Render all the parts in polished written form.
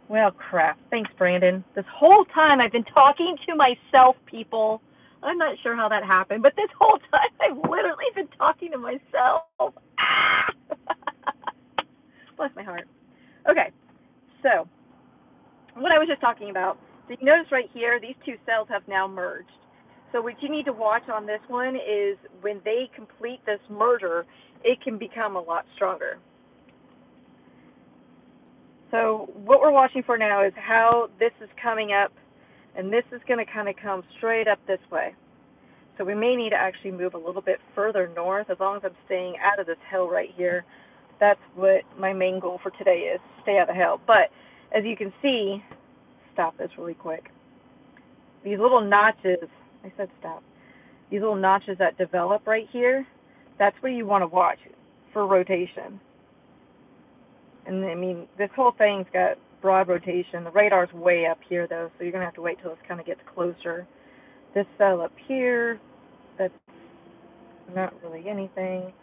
Well, crap. Thanks, Brandon. This whole time I've been talking to myself, people. I'm not sure how that happened, but this whole time I've literally been talking to myself. Ah! Bless my heart. Okay, so what I was just talking about. So you notice right here, these two cells have now merged. So what you need to watch on this one is when they complete this merger, it can become a lot stronger. So what we're watching for now is how this is coming up, and this is going to kind of come straight up this way. So we may need to actually move a little bit further north as long as I'm staying out of this hill right here. That's what my main goal for today is, stay out of the hill. But as you can see, stop this really quick. These little notches, I said stop, these little notches that develop right here, that's where you want to watch for rotation. And I mean, this whole thing's got broad rotation. The radar's way up here though, so you're going to have to wait till this kind of gets closer. This cell up here, that's not really anything.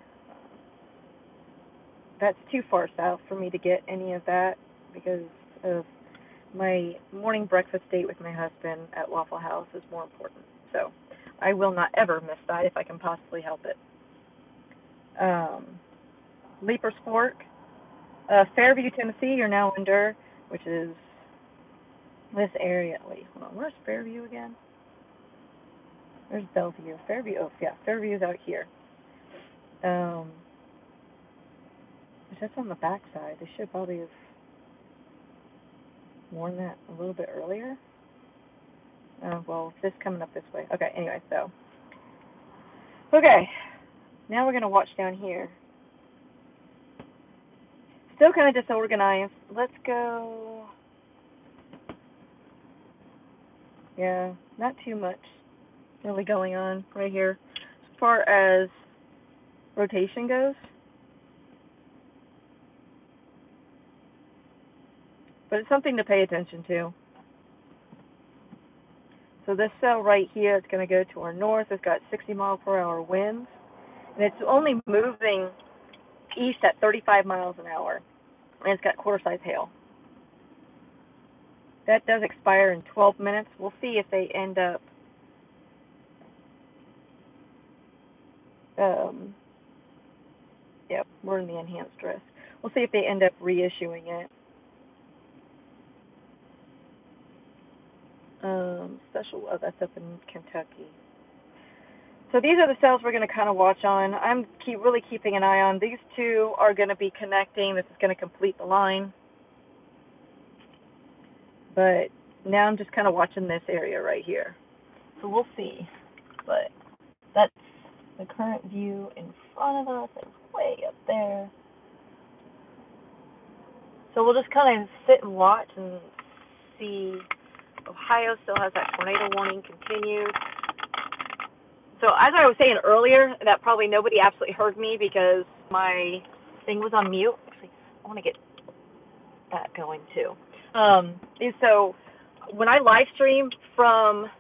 That's too far south for me to get any of that because of my morning breakfast date with my husband at Waffle House is more important. So I will not ever miss that if I can possibly help it. Leaper Sport, Fairview, Tennessee, you're now under, which is this area. Wait, hold on. Where's Fairview again? There's Bellevue. Fairview. Oh, yeah. Fairview's out here. That's on the back side. They should probably have worn that a little bit earlier. Well, this coming up this way. Okay, anyway, so. Okay, now we're going to watch down here. Still kind of disorganized. Let's go. Yeah, not too much really going on right here as far as rotation goes. But it's something to pay attention to. So this cell right here, it's going to go to our north. It's got 60-mile-per-hour winds, and it's only moving east at 35 miles an hour, and it's got quarter-size hail. That does expire in 12 minutes. We'll see if they end up yep, we're in the enhanced risk. We'll see if they end up reissuing it. Special, oh, that's up in Kentucky. So these are the cells we're going to kind of watch on. I'm really keeping an eye on. These two are going to be connecting. This is going to complete the line. But now I'm just kind of watching this area right here. So we'll see. But that's the current view in front of us. It's way up there. So we'll just kind of sit and watch and see. Ohio still has that tornado warning continued. So as I was saying earlier, that probably nobody absolutely heard me because my thing was on mute. Actually, I want to get that going too. So when I live stream from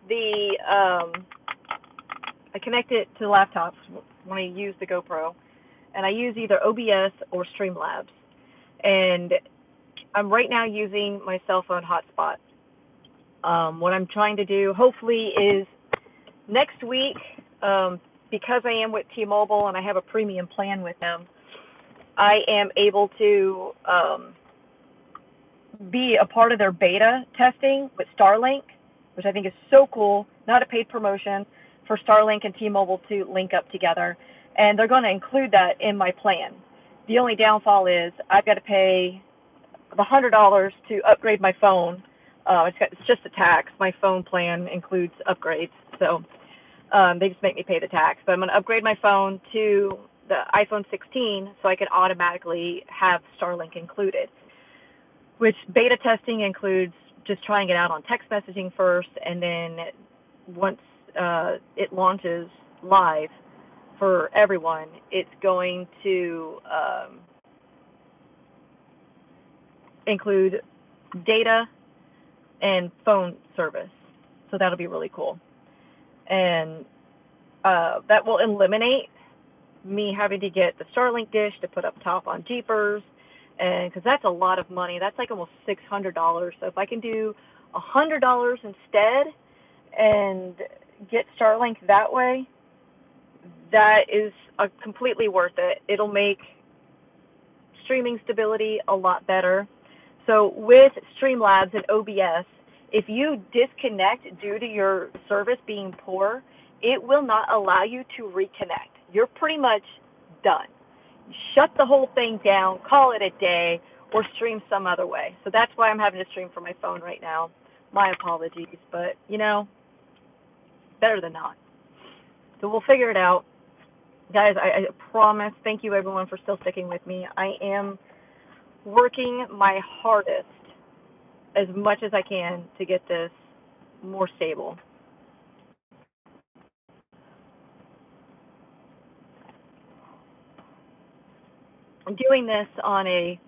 the, I connect it to the laptops when I use the GoPro, and I use either OBS or Streamlabs. And I'm right now using my cell phone hotspot. What I'm trying to do, hopefully, is next week, because I am with T-Mobile and I have a premium plan with them, I am able to be a part of their beta testing with Starlink, which I think is so cool. Not a paid promotion for Starlink and T-Mobile to link up together. And they're going to include that in my plan. The only downfall is I've got to pay the $100 to upgrade my phone. It's just a tax. My phone plan includes upgrades, so they just make me pay the tax. But I'm going to upgrade my phone to the iPhone 16 so I can automatically have Starlink included, which beta testing includes just trying it out on text messaging first, and then once it launches live for everyone, it's going to include data and phone service. So that'll be really cool. And that will eliminate me having to get the Starlink dish to put up top on Jeepers and because that's a lot of money. That's like almost $600. So if I can do $100 instead and get Starlink that way, that is completely worth it. It'll make streaming stability a lot better. So with Streamlabs and OBS, if you disconnect due to your service being poor, it will not allow you to reconnect. You're pretty much done. Shut the whole thing down, call it a day, or stream some other way. So that's why I'm having to stream from my phone right now. My apologies, but better than not. So we'll figure it out. Guys, I promise, thank you everyone for still sticking with me. I am working my hardest as much as I can to get this more stable. I'm doing this on a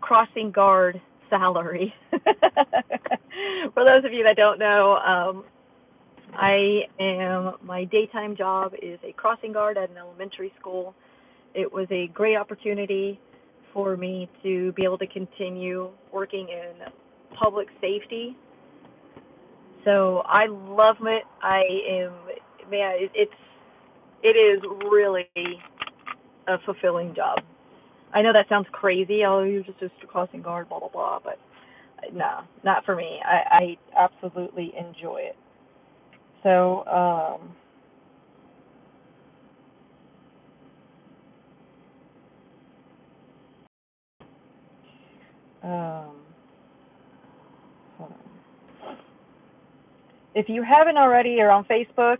crossing guard salary. For those of you that don't know, my daytime job is a crossing guard at an elementary school. It was a great opportunity for me to be able to continue working in public safety. So I love it. It is really a fulfilling job. I know that sounds crazy. Oh, you're just a crossing guard, blah, blah, blah. But no, not for me. I absolutely enjoy it. So, hold on. If you haven't already, you're on Facebook,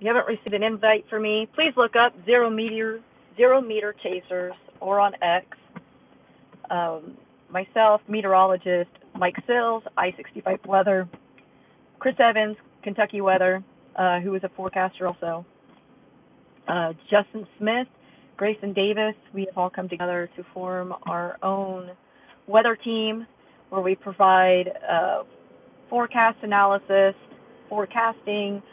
you haven't received an invite for me, please look up Zero Meter Chasers, or on X. Myself, meteorologist Mike Sills, I-65 Weather, Chris Evans, Kentucky Weather, who is a forecaster also, Justin Smith, Grayson Davis. We have all come together to form our own weather team where we provide forecast analysis, forecasting,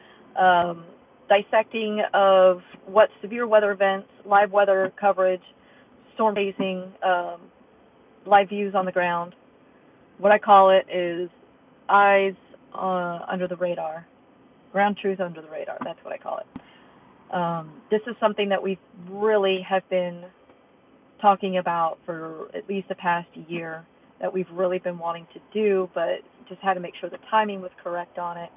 dissecting of what severe weather events, live weather coverage, storm phasing, live views on the ground. What I call it is eyes under the radar, ground truth under the radar. That's what I call it. This is something that we really have been talking about for at least the past year, that we've really been wanting to do, but just had to make sure the timing was correct on it.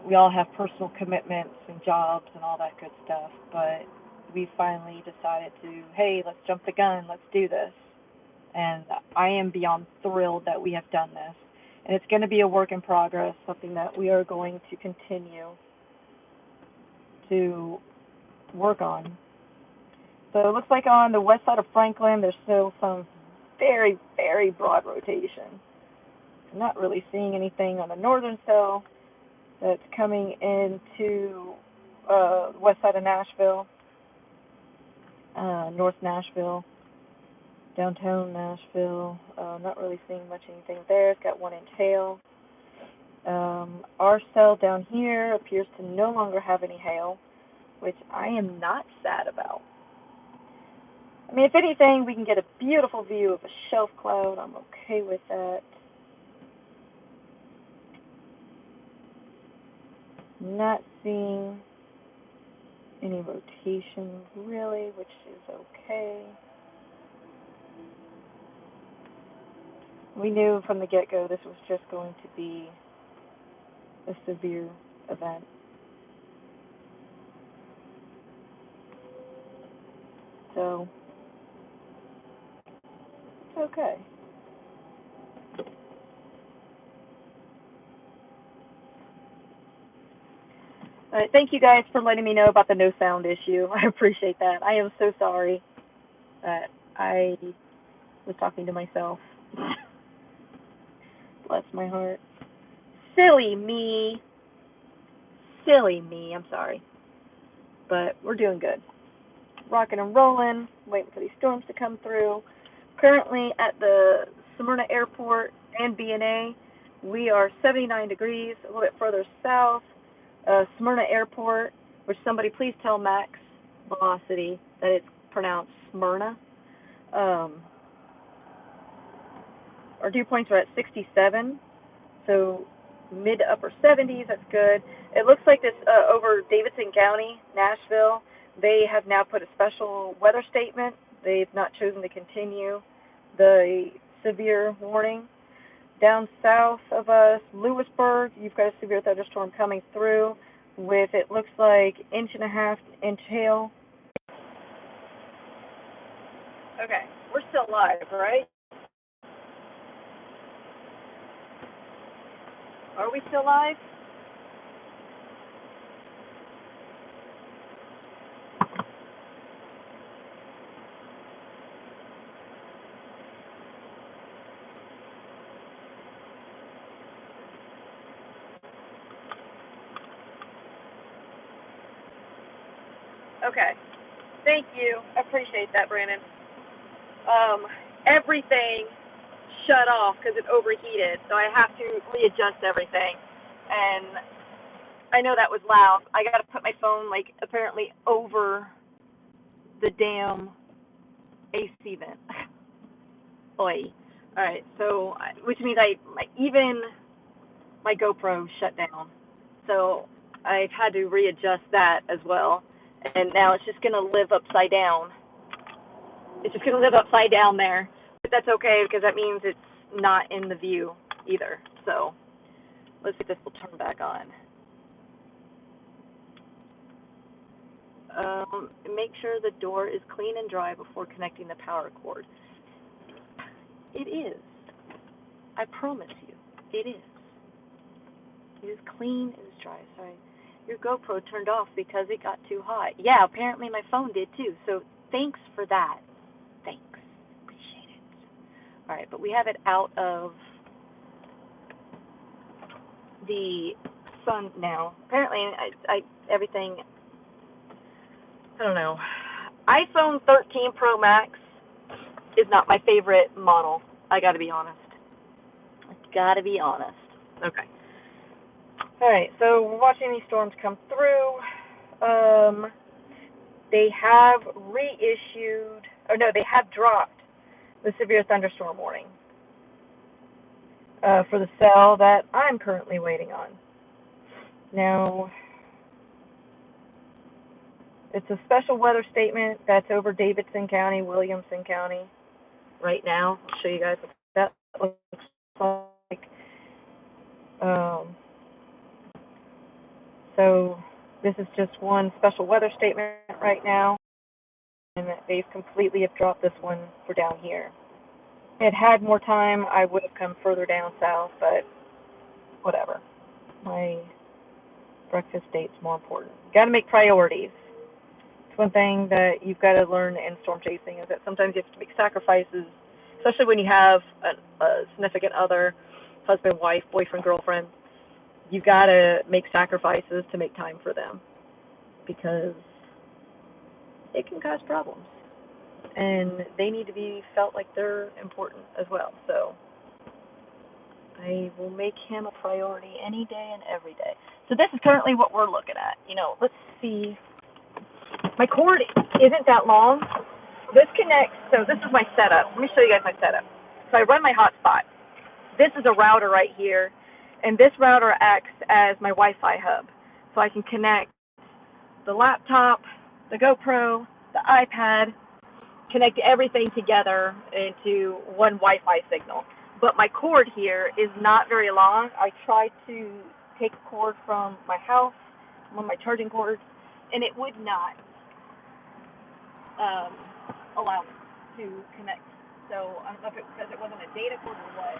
We all have personal commitments and jobs and all that good stuff, but we finally decided to, hey, let's jump the gun, let's do this. And I am beyond thrilled that we have done this. And it's going to be a work in progress, something that we are going to continue to work on. So it looks like on the west side of Franklin, there's still some very, very broad rotation. I'm not really seeing anything on the northern cell that's coming into west side of Nashville, North Nashville, downtown Nashville. Not really seeing much anything there. It's got 1 inch hail. Our cell down here appears to no longer have any hail, which I am not sad about. I mean, if anything, we can get a beautiful view of a shelf cloud. I'm okay with that. Not seeing any rotation, really, which is okay. We knew from the get-go this was just going to be a severe event. So, it's okay. All right, thank you guys for letting me know about the no sound issue. I appreciate that. I am so sorry that I was talking to myself. Bless my heart. Silly me. Silly me, I'm sorry. But we're doing good. Rocking and rolling, waiting for these storms to come through. Currently at the Smyrna Airport and BNA, we are 79 degrees, a little bit further south. Smyrna Airport, which somebody please tell Max Velocity that it's pronounced Smyrna. our dew points are at 67, so mid to upper 70s. That's good. It looks like this over Davidson County, Nashville. They have now put a special weather statement. They've not chosen to continue the severe warning. Down south of us, Lewisburg, you've got a severe thunderstorm coming through with, it looks like, 1.5 inch hail. Okay, we're still live, right? Are we still live? Okay. Thank you. I appreciate that, Brandon. Everything shut off because it overheated, so I have to readjust everything. And I know that was loud. I got to put my phone, like, apparently over the damn AC vent. Oy. All right, so, which means even my GoPro shut down. So I've had to readjust that as well. And now it's just going to live upside down. It's just going to live upside down there. But that's okay because that means it's not in the view either. So let's see if this will turn back on. Make sure the door is clean and dry before connecting the power cord. It is. I promise you, it is. It is clean, it is dry. Sorry. Your GoPro turned off because it got too hot. Yeah, apparently my phone did too. So thanks for that. Thanks. Appreciate it. All right, but we have it out of the sun now. Apparently, everything, I don't know. iPhone 13 Pro Max is not my favorite model. I got to be honest. Okay. All right, so we're watching these storms come through. They have they have dropped the severe thunderstorm warning for the cell that I'm currently waiting on. Now, it's a special weather statement that's over Davidson County, Williamson County right now. I'll show you guys what that looks like. So this is just one special weather statement right now, and they've completely dropped this one for down here. If I had more time, I would have come further down south, but whatever. My breakfast date's more important. Got to make priorities. It's one thing that you've got to learn in storm chasing is that sometimes you have to make sacrifices, especially when you have a significant other, husband, wife, boyfriend, girlfriend. You got to make sacrifices to make time for them because it can cause problems. And they need to be felt like they're important as well. So I will make him a priority any day and every day. So this is currently what we're looking at. Let's see. My cord isn't that long. This connects, so this is my setup. Let me show you guys my setup. So I run my hotspot. This is a router right here. And this router acts as my Wi-Fi hub. So I can connect the laptop, the GoPro, the iPad, connect everything together into one Wi-Fi signal. But my cord here is not very long. I tried to take a cord from my house, one of my charging cords, and it would not allow me to connect. So I don't know if it was because it wasn't a data cord or what.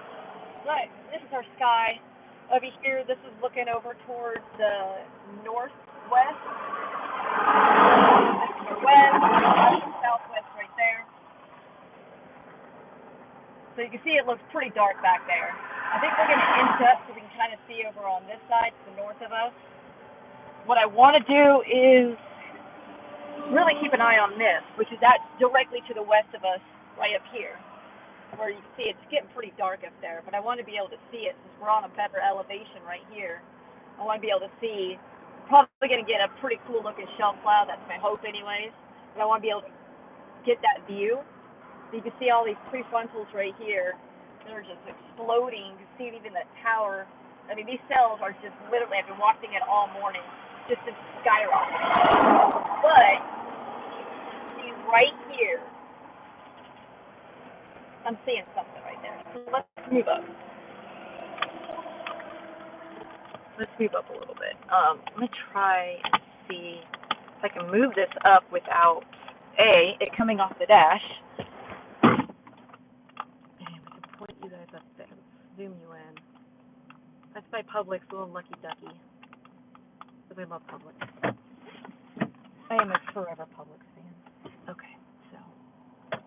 But this is our sky. Over here, this is looking over towards the northwest. This is our west, southwest right there. So you can see it looks pretty dark back there. I think we're going to inch up so we can kind of see over on this side to the north of us. What I want to do is really keep an eye on this, which is that directly to the west of us, right up here. Where you can see it's getting pretty dark up there, but I want to be able to see it since we're on a better elevation right here. I want to be able to see. Probably going to get a pretty cool looking shelf cloud. That's my hope, anyways. But I want to be able to get that view. So you can see all these prefrontals right here. They're just exploding. You see even the tower. I mean, these cells are just literally, I've been watching it all morning, just to skyrocket. But, see right here, I'm seeing something right there. So let's move up. Let's move up a little bit. I'm going to try and see if I can move this up without, it coming off the dash. And we can point you guys up there. Zoom you in. That's by Publix, little Lucky Ducky. Because I love Publix. I am a forever Publix fan. Okay, so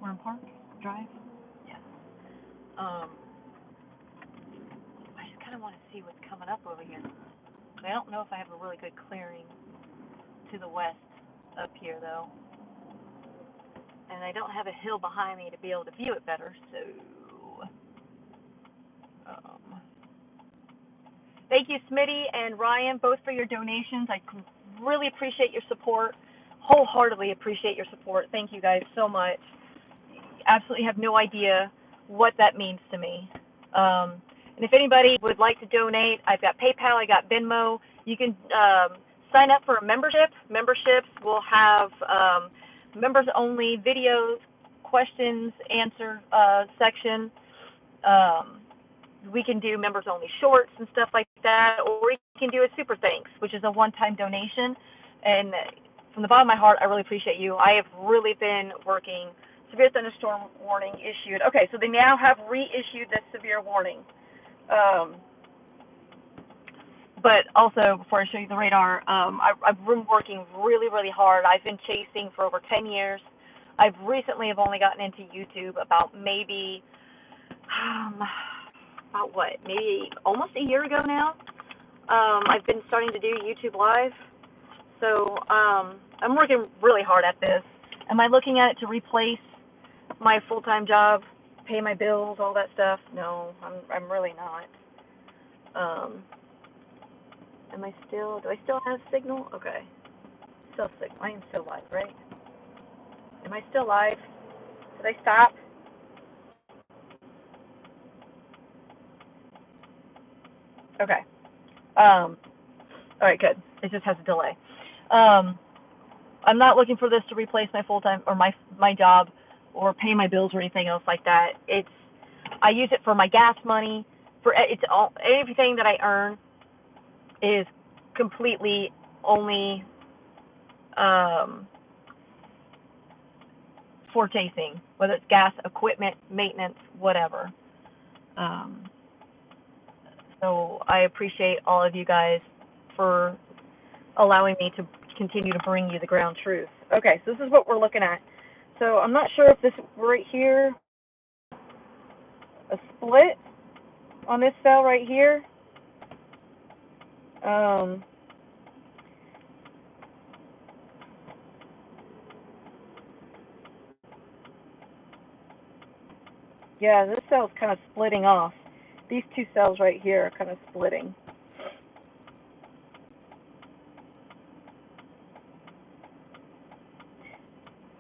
we're in Park Drive? Yes. I just kind of want to see what's coming up over here. I don't know if I have a really good clearing to the west up here, though. And I don't have a hill behind me to be able to view it better, so... Thank you, Smitty and Ryan, both for your donations. I really appreciate your support. Wholeheartedly appreciate your support. Thank you guys so much. Absolutely have no idea what that means to me. And if anybody would like to donate, I've got PayPal, I got Venmo. You can sign up for a membership. Memberships will have members-only videos, questions, answer section. We can do members-only shorts and stuff like that, or we can do a super thanks, which is a one-time donation. And from the bottom of my heart, I really appreciate you. I have really been working. Severe thunderstorm warning issued. Okay, so they now have reissued this severe warning. But also, before I show you the radar, I've been working really, really hard. I've been chasing for over 10 years. I've recently have only gotten into YouTube about maybe, maybe almost a year ago now. I've been starting to do YouTube Live. So I'm working really hard at this. Am I looking at it to replace my full-time job, pay my bills, all that stuff? No, I'm really not. Am I still, do I still have signal? Okay. Still signal. I am still live, right? Am I still live? Did I stop? Okay. All right, good. It just has a delay. I'm not looking for this to replace my full-time or my job or pay my bills or anything else like that. I use it for my gas money. Everything that I earn is completely only for chasing, whether it's gas, equipment, maintenance, whatever. So I appreciate all of you guys for allowing me to continue to bring you the ground truth. Okay, so this is what we're looking at. So I'm not sure if this right here, a split on this cell right here. Yeah, this cell's kind of splitting off. These two cells right here are kind of splitting.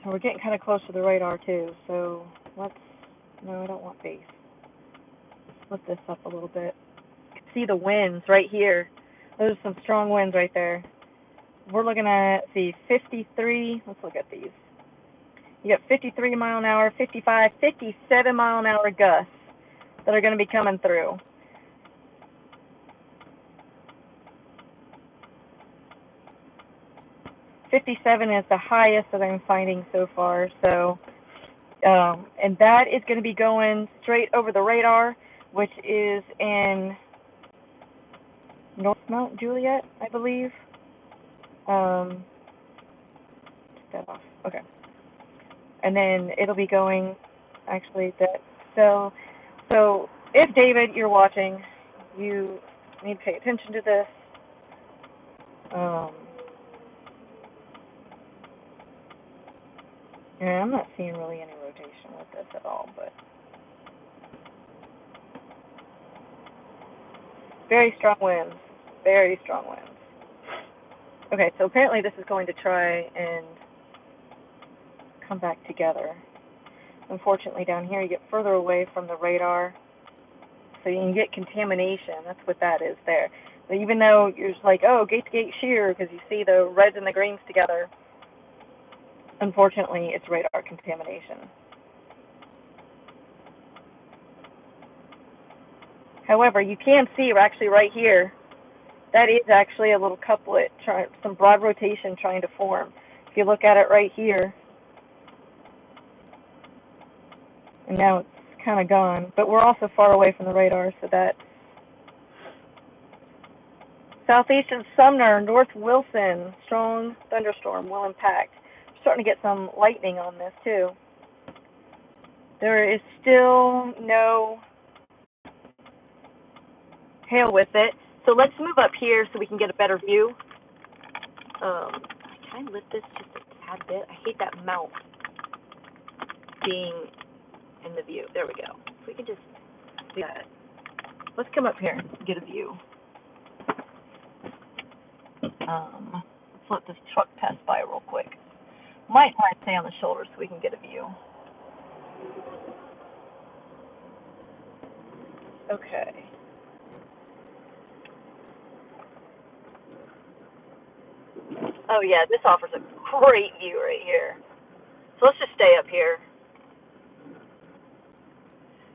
So we're getting kind of close to the radar too. So no, I don't want base. Split this up a little bit. You can see the winds right here. Those are some strong winds right there. We're looking at the 53. Let's look at these. You got 53 mile an hour, 55, 57 mile an hour gusts that are going to be coming through. '57 is the highest that I'm finding so far. So, and that is going to be going straight over the radar, which is in North Mount Juliet, I believe. Take that off. Okay. And then it'll be going, actually, so if, David, you're watching, you need to pay attention to this. Yeah, I'm not seeing really any rotation with this at all, but very strong winds, very strong winds. Okay, so apparently this is going to try and come back together. Unfortunately, down here you get further away from the radar. so you can get contamination. That's what that is there. But even though you're just like, oh, gate-to-gate shear, because you see the reds and the greens together, unfortunately, it's radar contamination. However, you can see actually right here, that is actually a little couplet, some broad rotation trying to form. If you look at it right here, and now it's kind of gone, but we're also far away from the radar, so that southeastern Sumner, North Wilson, strong thunderstorm will impact. We're starting to get some lightning on this too. There is still no hail with it, so let's move up here so we can get a better view. Can I lift this just a tad bit? I hate that mouth being in the view. There we go. If we can just do that. Let's come up here and get a view. Let's let this truck pass by real quick. Might try to stay on the shoulder so we can get a view. Okay. Oh yeah, this offers a great view right here. So let's just stay up here.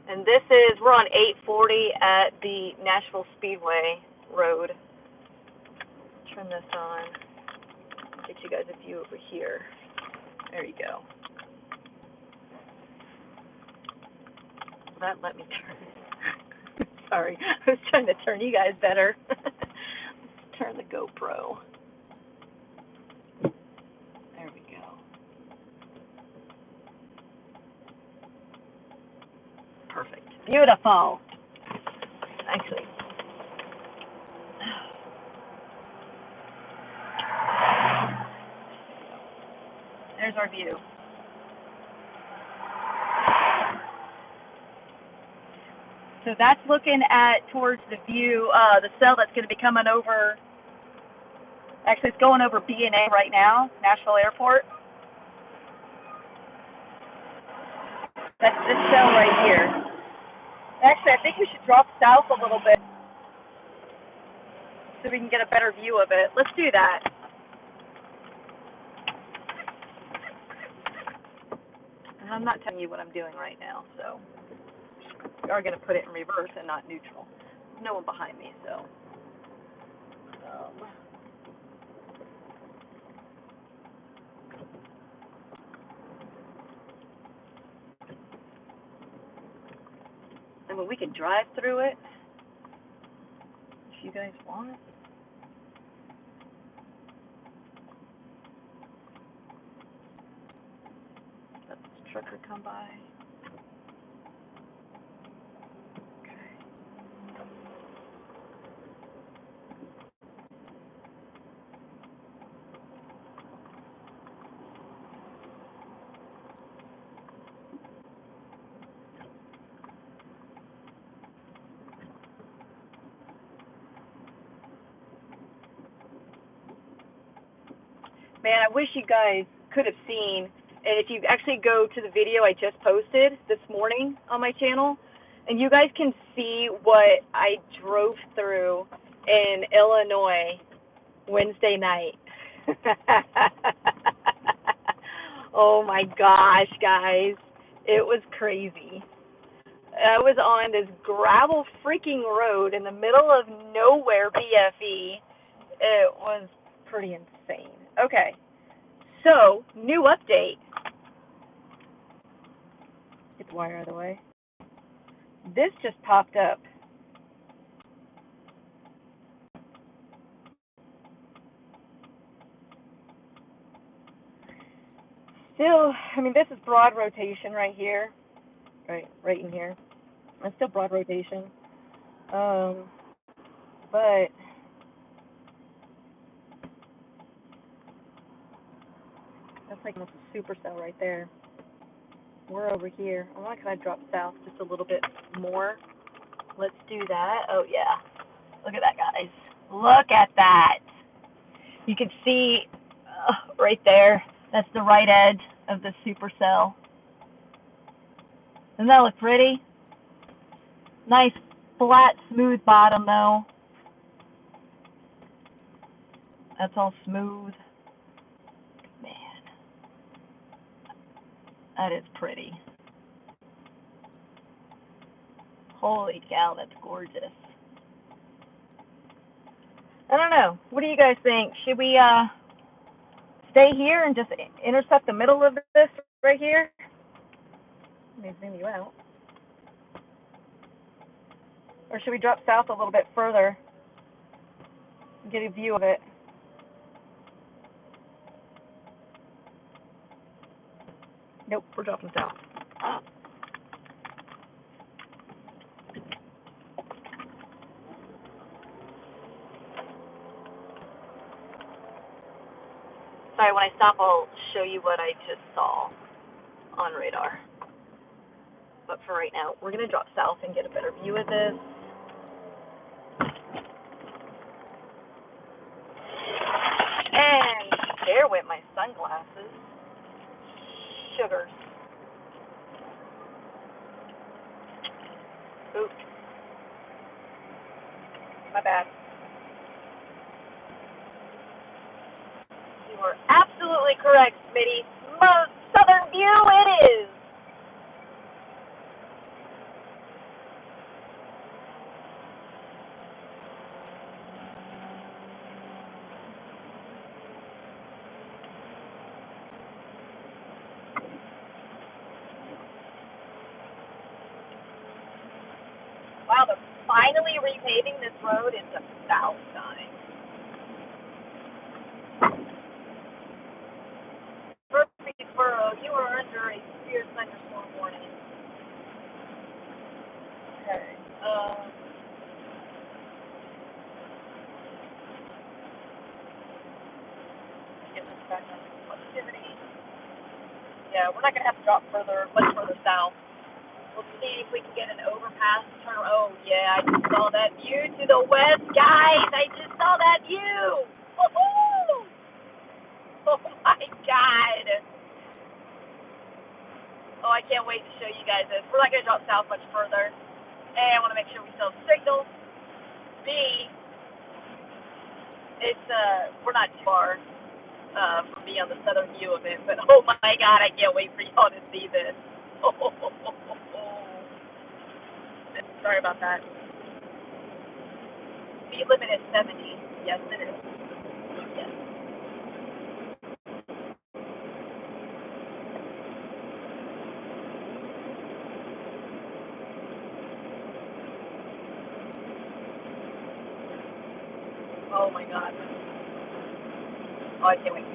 And this is, we're on 840 at the Nashville Speedway Road. Turn this on. Get you guys a view over here. There you go. That let me turn. Sorry, I was trying to turn you guys better. Let's turn the GoPro. There we go. Perfect. Beautiful. Actually, there's our view. So that's looking at towards the view, the cell that's going to be coming over. Actually, it's going over B&A right now, Nashville Airport. That's this cell right here. Actually, I think we should drop south a little bit so we can get a better view of it. Let's do that. And I'm not telling you what I'm doing right now, so we are going to put it in reverse and not neutral. There's no one behind me, so. I mean, we could drive through it if you guys want. Let this trucker come by. Man, I wish you guys could have seen, and if you actually go to the video I just posted this morning on my channel, and you guys can see what I drove through in Illinois Wednesday night. Oh my gosh, guys. It was crazy. I was on this gravel freaking road in the middle of nowhere, BFE. It was pretty insane. Okay, so new update. Get the wire out of the way. This just popped up. Still, I mean, this is broad rotation right here, right in here. It's still broad rotation, but that's like almost a supercell right there. We're over here. I wonder, can I drop south just a little bit more? Let's do that. Oh yeah, look at that, guys. Look at that. You can see right there. That's the right edge of the supercell. Doesn't that look pretty? Nice flat, smooth bottom though. That's all smooth. Man, that is pretty. Holy cow, that's gorgeous. I don't know. What do you guys think? Should we stay here and just intercept the middle of this right here? Let me zoom you out. Or should we drop south a little bit further and get a view of it? Nope, we're dropping south. Sorry, when I stop, I'll show you what I just saw on radar. But for right now, we're going to drop south and get a better view of this. And there went my sunglasses. Sugars. Oops. My bad. You were absolutely correct, Smitty. Most southern view it is. Wow, they're finally repaving this road. It's about time. Murfreesboro, you are under a severe thunderstorm warning. Okay. Get this back on positivity. Yeah, we're not going to have to drop much further south. We'll see if we can get an overpass. Oh, yeah, I just saw that view to the west, guys. I just saw that view. Woohoo! Oh, my God. Oh, I can't wait to show you guys this. We're not going to drop south much further. A, I want to make sure we still have signal. B, it's, we're not too far from me on the southern view of it. But, oh, my God, I can't wait for y'all to see this. Sorry about that. Speed limit is 70. Yes, it is. Yes. Oh my God. Oh, I can't wait.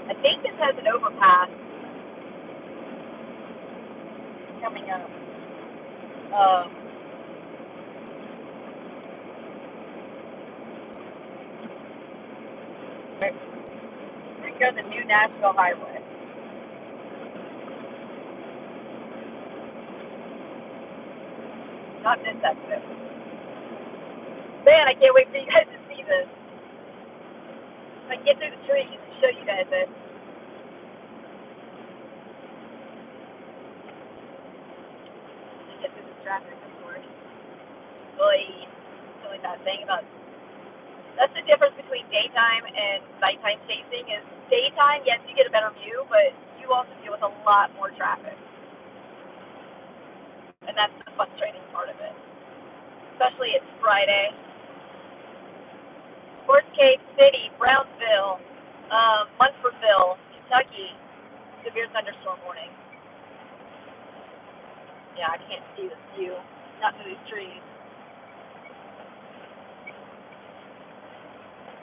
I think this has an overpass coming up. We go the new Nashville Highway. Not this exit. Man, I can't wait for you guys to see this. If I can get through the trees and show you guys it. Get through this traffic, of course. Really, the only bad thing about that's the difference between daytime and nighttime chasing is daytime, yes, you get a better view, but you also deal with a lot more traffic. And that's the frustrating part of it. Especially it's Friday. Fort Cave City, Brownsville, Munfordville, Kentucky, severe thunderstorm warning. Yeah, I can't see this view, not through these trees.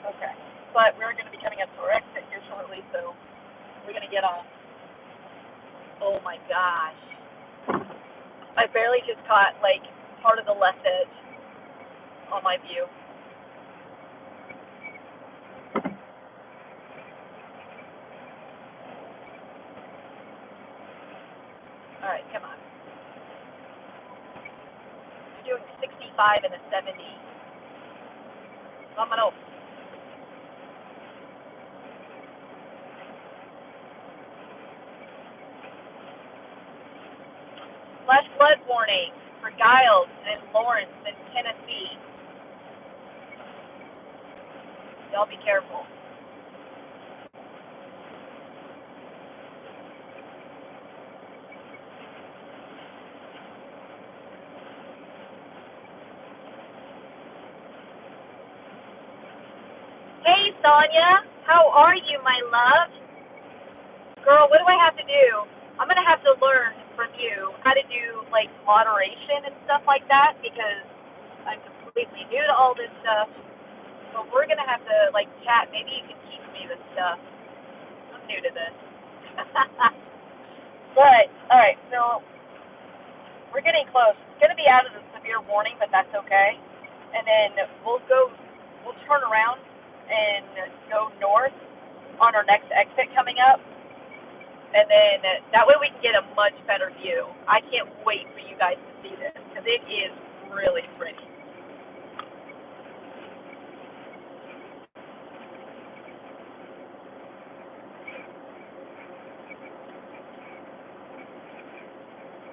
Okay, but we're going to be coming up to our exit here shortly, so we're going to get off. Oh my gosh. I barely just caught, like, part of the left edge on my view. All right, come on. You're doing 65 and a 70. Vámonos. Flash flood warning. for Giles and Lawrence and Tennessee. Y'all be careful. Hey, Sonia. How are you, my love? Girl, what do I have to do? I'm going to have to learn from you how to do, like, moderation and stuff like that because I'm completely new to all this stuff. So we're going to have to, like, chat. Maybe you can teach me this stuff. I'm new to this. But, all right, so we're getting close. It's going to be out of the severe warning, but that's okay. And then we'll turn around and go north on our next exit coming up. And then that way we can get a much better view. I can't wait for you guys to see this because it is really pretty.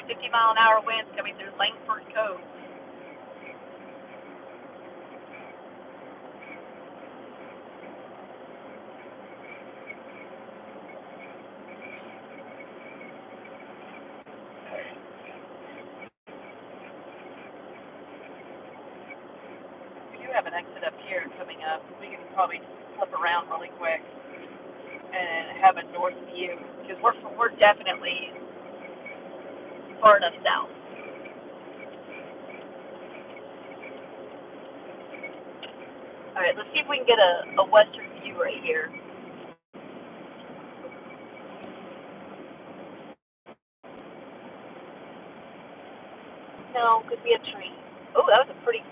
$50-mile-an-hour winds coming through Langford Cove. We do have an exit up here coming up. We can probably flip around really quick and have a north view because we're definitely far enough south. All right, let's see if we can get a western view right here. No, could be a tree. Oh, that was a pretty